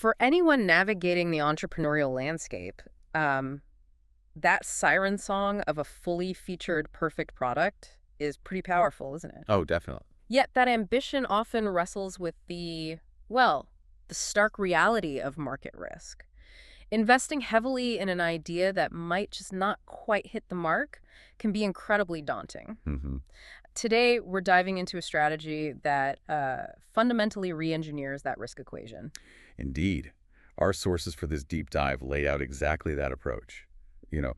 For anyone navigating the entrepreneurial landscape, um, that siren song of a fully featured perfect product is pretty powerful, isn't it? Oh, definitely. Yet that ambition often wrestles with well, the stark reality of market risk. Investing heavily in an idea that might just not quite hit the mark can be incredibly daunting. Hmm. Today, we're diving into a strategy that fundamentally re-engineers that risk equation. Indeed. Our sources for this deep dive lay out exactly that approach. You know,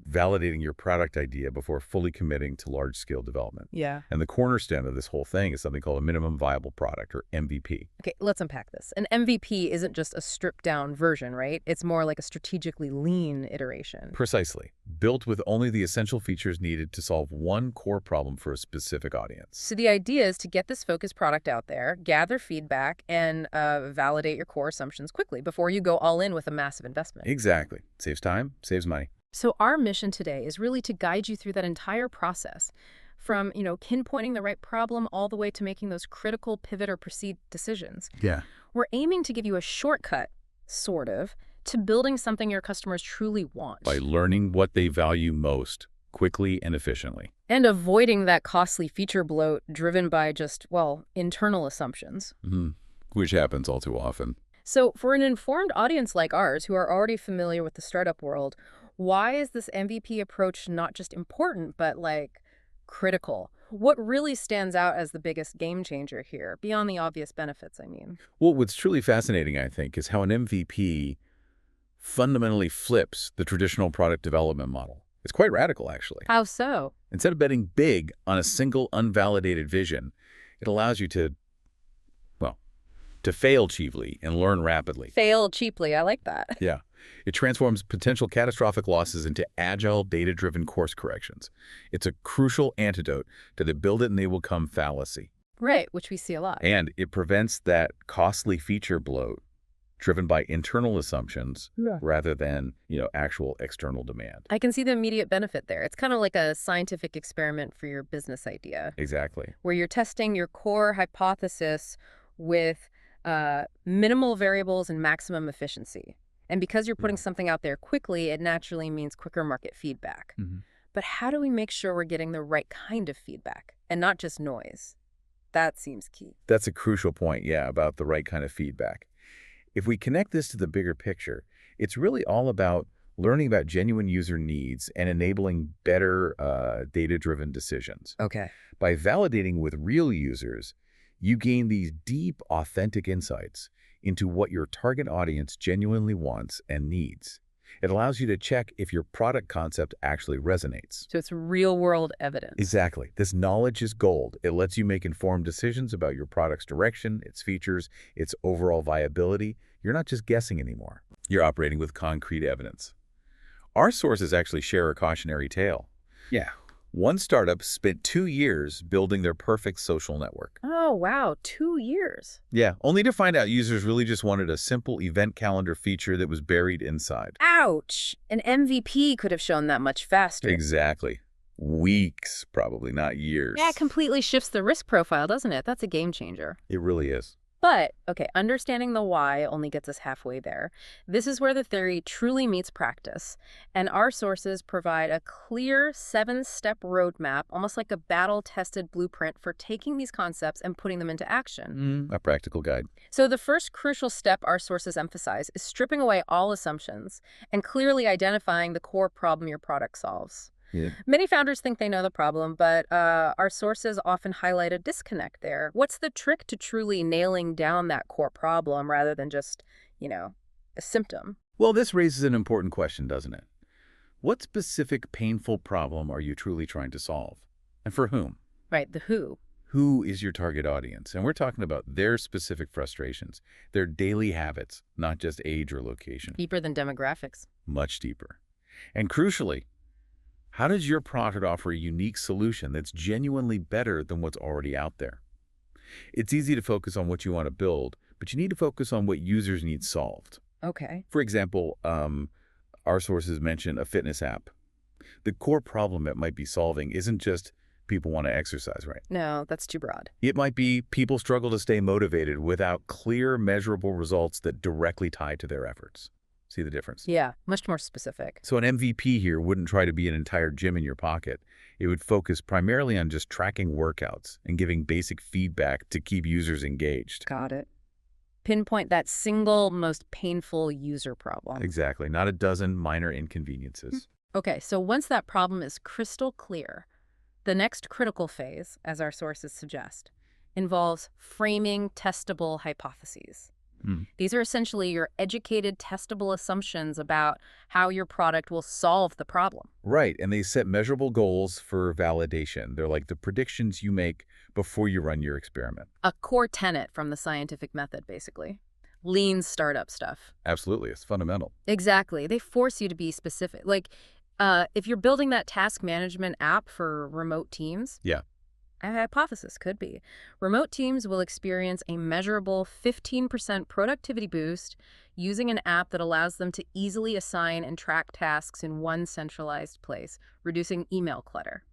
validating your product idea before fully committing to large-scale development. Yeah. And the cornerstone of this whole thing is something called a minimum viable product, or MVP. Okay, let's unpack this. An MVP isn't just a stripped down version, right? It's more like a strategically lean iteration. Precisely. Built with only the essential features needed to solve one core problem for a specific audience. So the idea is to get this focused product out there, gather feedback, and validate your core assumptions quickly before you go all in with a massive investment. Exactly. Saves time, saves money. So our mission today is really to guide you through that entire process, from, pinpointing the right problem all the way to making those critical pivot or proceed decisions. Yeah. We're aiming to give you a shortcut, sort of, to building something your customers truly want. By learning what they value most, quickly and efficiently. And avoiding that costly feature bloat driven by just, well, internal assumptions. Which happens all too often. So for an informed audience like ours who are already familiar with the startup world, why is this MVP approach not just important, but critical? What really stands out as the biggest game changer here, beyond the obvious benefits, I mean? Well, what's truly fascinating, I think, is how an MVP fundamentally flips the traditional product development model. It's quite radical, actually. How so? Instead of betting big on a single unvalidated vision, it allows you to, well, to fail cheaply and learn rapidly. Fail cheaply, I like that. Yeah. It transforms potential catastrophic losses into agile, data-driven course corrections. It's a crucial antidote to the build it and they will come fallacy. Right, which we see a lot. And it prevents that costly feature bloat driven by internal assumptions rather than, actual external demand. I can see the immediate benefit there. It's kind of like a scientific experiment for your business idea, Exactly. where you're testing your core hypothesis with minimal variables and maximum efficiency. And because you're putting something out there quickly, it naturally means quicker market feedback. But how do we make sure we're getting the right kind of feedback and not just noise? That seems key. That's a crucial point, about the right kind of feedback. If we connect this to the bigger picture, it's really all about learning about genuine user needs and enabling better data-driven decisions. Okay. By validating with real users, you gain these deep, authentic insights into what your target audience genuinely wants and needs. It allows you to check if your product concept actually resonates. So it's real-world evidence. Exactly. This knowledge is gold. It lets you make informed decisions about your product's direction, its features, its overall viability. You're not just guessing anymore. You're operating with concrete evidence. Our sources actually share a cautionary tale. Yeah. One startup spent 2 years building their perfect social network. Oh, wow. 2 years. Yeah, only to find out users really just wanted a simple event calendar feature that was buried inside. Ouch. An MVP could have shown that much faster. Exactly. Weeks, probably, not years. Yeah, it completely shifts the risk profile, doesn't it? That's a game changer. It really is. But, okay, understanding the why only gets us halfway there. This is where the theory truly meets practice. And our sources provide a clear 7-step roadmap, almost like a battle-tested blueprint for taking these concepts and putting them into action. A practical guide. So the first crucial step our sources emphasize is stripping away all assumptions and clearly identifying the core problem your product solves. Yeah. Many founders think they know the problem, but our sources often highlight a disconnect there. What's the trick to truly nailing down that core problem rather than just, a symptom? Well, this raises an important question, doesn't it? What specific painful problem are you truly trying to solve? And for whom? Right, the who. Who is your target audience? And we're talking about their specific frustrations, their daily habits, not just age or location. Deeper than demographics. Much deeper. And crucially, how does your product offer a unique solution that's genuinely better than what's already out there? It's easy to focus on what you want to build, but you need to focus on what users need solved. Okay. For example, our sources mention a fitness app. The core problem it might be solving isn't just people want to exercise, right? No, that's too broad. It might be people struggle to stay motivated without clear, measurable results that directly tie to their efforts. See the difference? Yeah, much more specific. So an MVP here wouldn't try to be an entire gym in your pocket. It would focus primarily on just tracking workouts and giving basic feedback to keep users engaged. Got it. Pinpoint that single most painful user problem. Exactly, not a dozen minor inconveniences. Okay, so once that problem is crystal clear, the next critical phase, as our sources suggest, involves framing testable hypotheses. These are essentially your educated, testable assumptions about how your product will solve the problem. Right, and they set measurable goals for validation. They're like the predictions you make before you run your experiment. A core tenet from the scientific method, basically. Lean startup stuff. Absolutely, it's fundamental. Exactly. They force you to be specific. Like, if you're building that task management app for remote teams, Yeah. a hypothesis could be remote teams will experience a measurable 15% productivity boost using an app that allows them to easily assign and track tasks in one centralized place, reducing email clutter.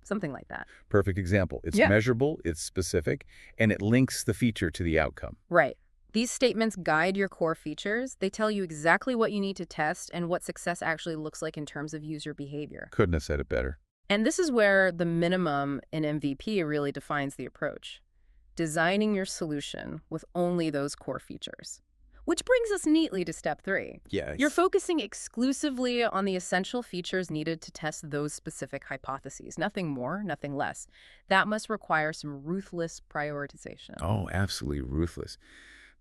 Something like that. Perfect example. It's measurable, it's specific, and it links the feature to the outcome. Right. These statements guide your core features. They tell you exactly what you need to test and what success actually looks like in terms of user behavior. Couldn't have said it better. And this is where the minimum in MVP really defines the approach. Designing your solution with only those core features. Which brings us neatly to step 3. Yeah. You're focusing exclusively on the essential features needed to test those specific hypotheses. Nothing more, nothing less. That must require some ruthless prioritization. Oh, absolutely ruthless.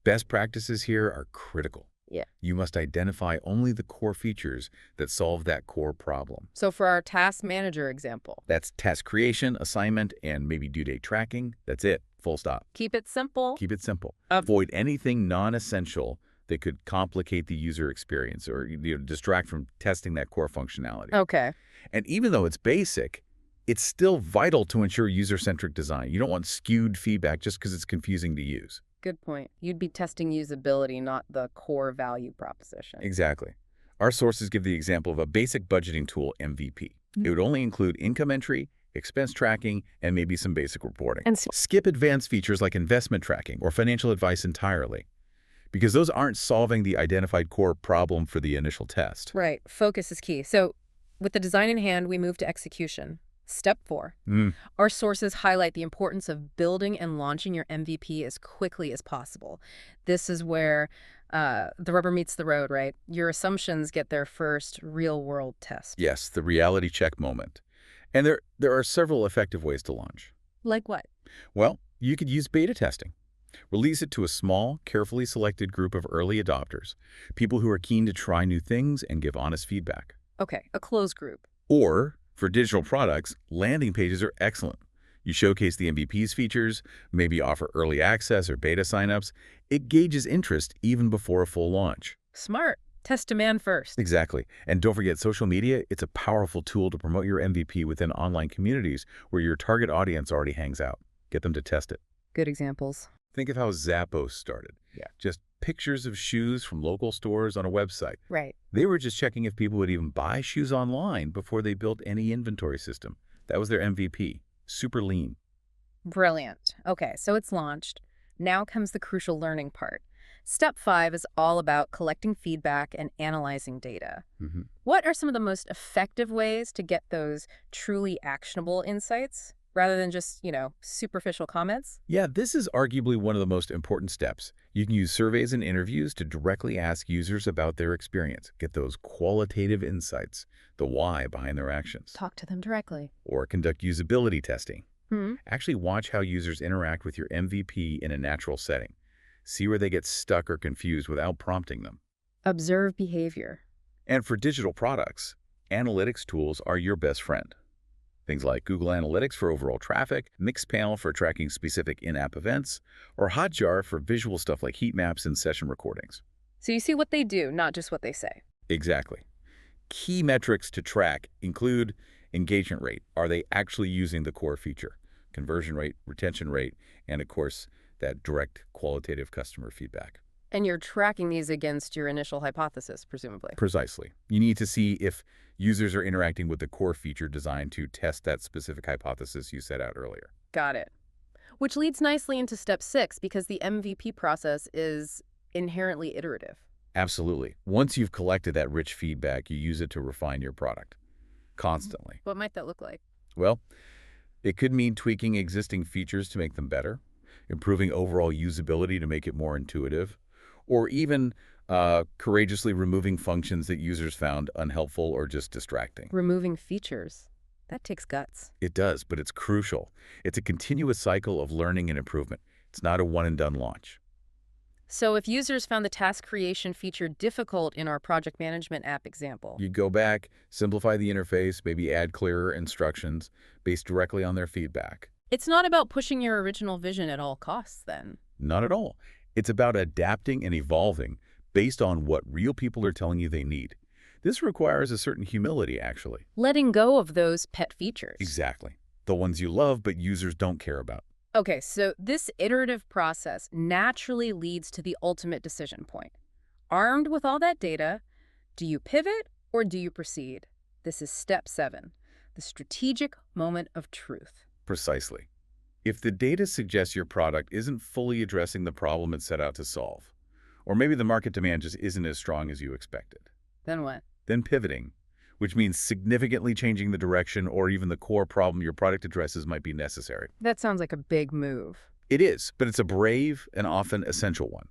Best practices here are critical. Yeah. You must identify only the core features that solve that core problem. So for our task manager example, That's task creation, assignment, and maybe due date tracking. That's it. Full stop. keep it simple. Keep it simple. Avoid anything non-essential that could complicate the user experience or distract from testing that core functionality. Okay. And even though it's basic, it's still vital to ensure user-centric design. You don't want skewed feedback just because it's confusing to use. Good point. You'd be testing usability, not the core value proposition. Exactly. Our sources give the example of a basic budgeting tool, MVP. It would only include income entry, expense tracking, and maybe some basic reporting. And skip advanced features like investment tracking or financial advice entirely, because those aren't solving the identified core problem for the initial test. right. Focus is key. So with the design in hand, we move to execution. Step 4. Our sources highlight the importance of building and launching your MVP as quickly as possible. This is where the rubber meets the road, right? Your assumptions get their first real-world test. Yes, the reality check moment. And there are several effective ways to launch. Like what? Well, you could use beta testing. Release it to a small, carefully selected group of early adopters, people who are keen to try new things and give honest feedback. Okay, a closed group. Or, for digital products, landing pages are excellent. You showcase the MVP's features, maybe offer early access or beta signups. It gauges interest even before a full launch. Smart. Test demand first. Exactly. And don't forget social media. It's a powerful tool to promote your MVP within online communities where your target audience already hangs out. Get them to test it. Good examples. Think of how Zappos started. Yeah. Just pictures of shoes from local stores on a website. Right. They were just checking if people would even buy shoes online before they built any inventory system. That was their MVP. Super lean. Brilliant. Okay, so it's launched. Now comes the crucial learning part. Step 5 is all about collecting feedback and analyzing data. What are some of the most effective ways to get those truly actionable insights rather than just, superficial comments? Yeah, this is arguably one of the most important steps. You can use surveys and interviews to directly ask users about their experience. Get those qualitative insights, the why behind their actions. Talk to them directly. Or conduct usability testing. Actually watch how users interact with your MVP in a natural setting. See where they get stuck or confused without prompting them. Observe behavior. And for digital products, analytics tools are your best friend. Things like Google Analytics for overall traffic, Mixpanel for tracking specific in-app events, or Hotjar for visual stuff like heat maps and session recordings. So you see what they do, not just what they say. Exactly. Key metrics to track include engagement rate. Are they actually using the core feature? Conversion rate, retention rate, and of course, that direct qualitative customer feedback. And you're tracking these against your initial hypothesis, presumably. Precisely. You need to see if users are interacting with the core feature designed to test that specific hypothesis you set out earlier. Got it. Which leads nicely into step 6, because the MVP process is inherently iterative. Absolutely. Once you've collected that rich feedback, you use it to refine your product constantly. What might that look like? Well, it could mean tweaking existing features to make them better, improving overall usability to make it more intuitive, or even courageously removing functions that users found unhelpful or just distracting. Removing features. That takes guts. It does, but it's crucial. It's a continuous cycle of learning and improvement. It's not a one-and-done launch. So if users found the task creation feature difficult in our project management app example, You go back, simplify the interface, maybe add clearer instructions based directly on their feedback. it's not about pushing your original vision at all costs then. Not at all. It's about adapting and evolving based on what real people are telling you they need. This requires a certain humility, actually. Letting go of those pet features. Exactly. The ones you love but users don't care about. Okay, so this iterative process naturally leads to the ultimate decision point. Armed with all that data, do you pivot or do you proceed? This is step 7, the strategic moment of truth. Precisely. If the data suggests your product isn't fully addressing the problem it set out to solve, or maybe the market demand just isn't as strong as you expected, Then what? then pivoting, which means significantly changing the direction or even the core problem your product addresses might be necessary. That sounds like a big move. It is, but it's a brave and often essential one.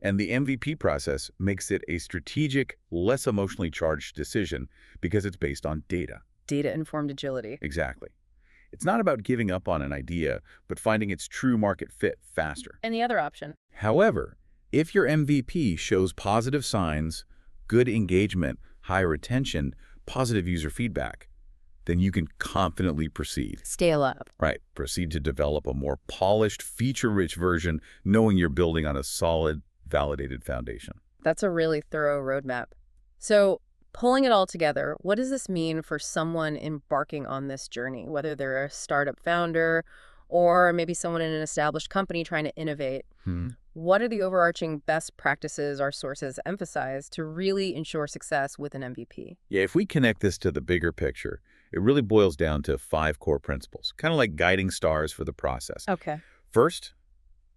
And the MVP process makes it a strategic, less emotionally charged decision because it's based on data. Data-informed agility. Exactly. It's not about giving up on an idea, but finding its true market fit faster. And the other option? However, if your MVP shows positive signs, good engagement, high retention, positive user feedback, then you can confidently proceed. Scale up. Right. Proceed to develop a more polished, feature-rich version, knowing you're building on a solid, validated foundation. That's a really thorough roadmap. So, pulling it all together, what does this mean for someone embarking on this journey, whether they're a startup founder or maybe someone in an established company trying to innovate? What are the overarching best practices our sources emphasize to really ensure success with an MVP? Yeah, if we connect this to the bigger picture, it really boils down to 5 core principles, kind of like guiding stars for the process. Okay. First,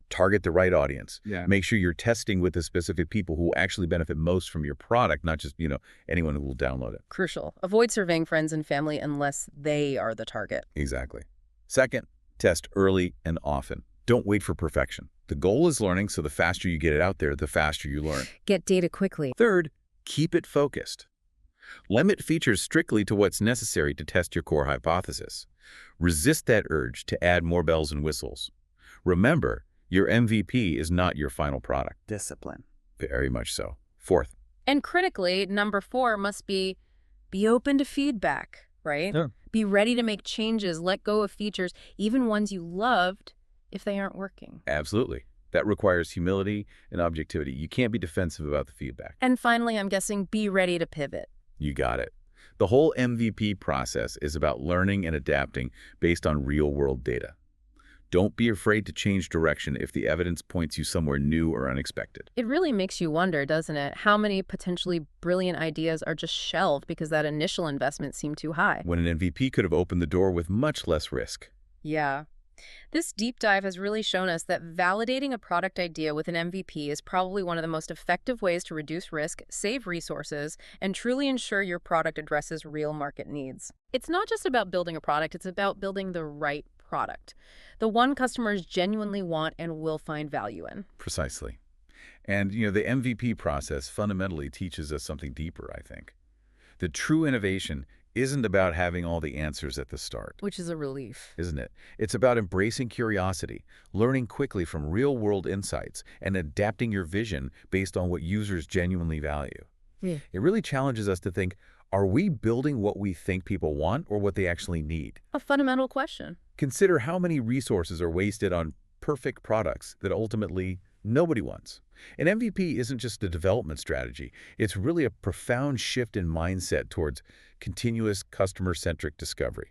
target the right audience. Yeah. Make sure you're testing with the specific people who actually benefit most from your product, not just, anyone who will download it. Crucial. Avoid surveying friends and family unless they are the target. Exactly. Second, test early and often. Don't wait for perfection. The goal is learning, so the faster you get it out there, the faster you learn. Get data quickly. Third, keep it focused. Limit features strictly to what's necessary to test your core hypothesis. Resist that urge to add more bells and whistles. Remember, your MVP is not your final product. Discipline. Very much so. Fourth, And critically, number 4 must be open to feedback, right? Yeah. Be ready to make changes, let go of features, even ones you loved, if they aren't working. absolutely. That requires humility and objectivity. You can't be defensive about the feedback. And finally, I'm guessing be ready to pivot. You got it. The whole MVP process is about learning and adapting based on real-world data. Don't be afraid to change direction if the evidence points you somewhere new or unexpected. It really makes you wonder, doesn't it, how many potentially brilliant ideas are just shelved because that initial investment seemed too high. When an MVP could have opened the door with much less risk. Yeah. This deep dive has really shown us that validating a product idea with an MVP is probably one of the most effective ways to reduce risk, save resources, and truly ensure your product addresses real market needs. It's not just about building a product, it's about building the right product. The one customers genuinely want and will find value in. Precisely. And, the MVP process fundamentally teaches us something deeper, I think. The true innovation isn't about having all the answers at the start, Which is a relief. isn't it? It's about embracing curiosity, learning quickly from real-world insights, and adapting your vision based on what users genuinely value. Yeah. It really challenges us to think, are we building what we think people want or what they actually need? A fundamental question. Consider how many resources are wasted on perfect products that ultimately nobody wants. An MVP isn't just a development strategy. It's really a profound shift in mindset towards continuous customer-centric discovery.